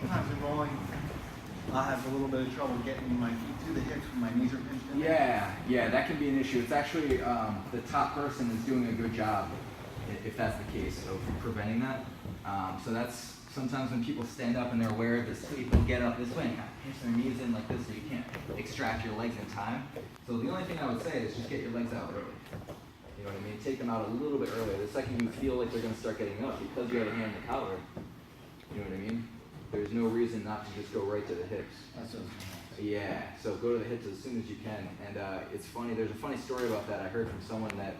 Sometimes in rolling, I have a little bit of trouble getting my feet to the hips when my knees are pinched in. Yeah, that can be an issue. It's actually the top person is doing a good job, if that's the case, of preventing that. So that's sometimes when people stand up and they're aware of the sweep, they'll get up this way and kind of pinch their knees in like this so you can't extract your legs in time. So the only thing I would say is just get your legs out early. You know what I mean? Take them out a little bit earlier. The second you feel like they're going to start getting up, because you have a hand in the collar, you know what I mean? There's no reason not to just go right to the hips. That's what Yeah, so go to the hips as soon as you can. And it's funny, there's a funny story about that. I heard from someone that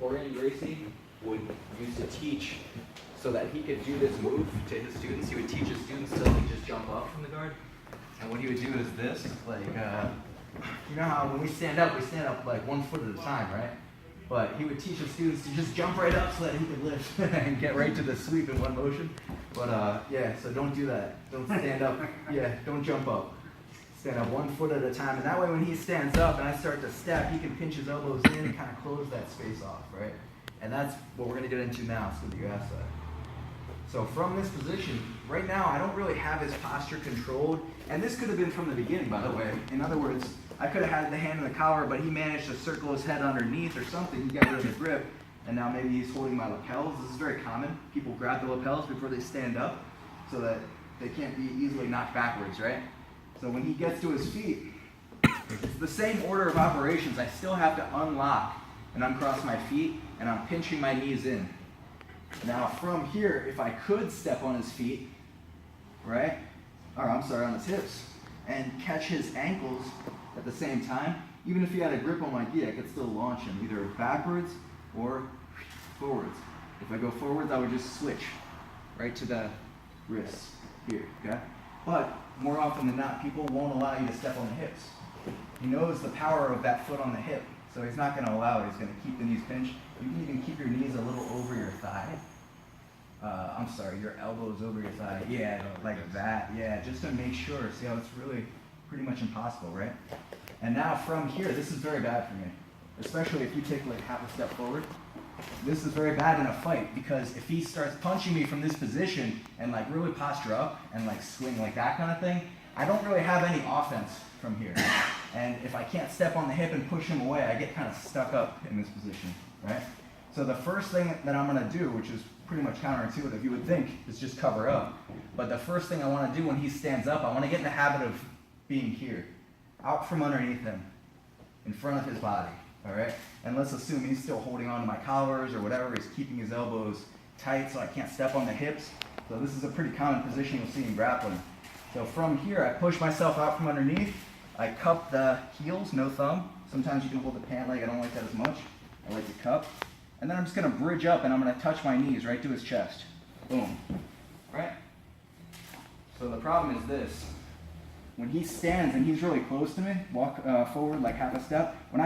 Orion Gracie would used to teach so that he could do this move to his students. He would teach his students to like, just jump up from the guard. And what he would do is this, like, you know how when we stand up like 1 foot at a time, right? But he would teach his students to just jump right up so that he could lift and get right to the sweep in one motion. But yeah, so don't do that. Don't stand up. Yeah, don't jump up. Stand up 1 foot at a time. And that way when he stands up and I start to step, he can pinch his elbows in and kind of close that space off, right? And that's what we're going to get into now. It's going to be your ass side. So from this position, right now I don't really have his posture controlled. And this could have been from the beginning, by the way. In other words, I could have had the hand in the collar, but he managed to circle his head underneath or something. He got rid of the grip, and now maybe he's holding my lapels. This is very common. People grab the lapels before they stand up so that they can't be easily knocked backwards, right? So when he gets to his feet, it's the same order of operations. I still have to unlock and uncross my feet, and I'm pinching my knees in. Now from here, if I could step on his feet, right? Or I'm sorry, on his hips, and catch his ankles at the same time, even if he had a grip on my gi, I could still launch him either backwards or forwards. If I go forwards, I would just switch right to the wrists here, okay? But more often than not, people won't allow you to step on the hips. He knows the power of that foot on the hip, so he's not going to allow it. He's going to keep the knees pinched. You can even keep your knees a little over your thigh. I'm sorry, your elbows over your thigh. Yeah, like that. Yeah, just to make sure. See how it's really pretty much impossible, right? And now from here, this is very bad for me, especially if you take like half a step forward. This is very bad in a fight because if he starts punching me from this position and like really posture up and like swing like that kind of thing, I don't really have any offense from here. And if I can't step on the hip and push him away, I get kind of stuck up in this position, right? So the first thing that I'm going to do, which is pretty much counterintuitive, you would think, is just cover up. But the first thing I want to do when he stands up, I want to get in the habit of being here, out from underneath him, in front of his body, all right? And let's assume he's still holding on to my collars or whatever. He's keeping his elbows tight so I can't step on the hips. So this is a pretty common position you'll see in grappling. So from here, I push myself out from underneath. I cup the heels, no thumb. Sometimes you can hold the pant leg. I don't like that as much. I like to cup. And then I'm just going to bridge up and I'm going to touch my knees right to his chest. Boom. Right? So the problem is this. When he stands and he's really close to me, walk forward like half a step, when I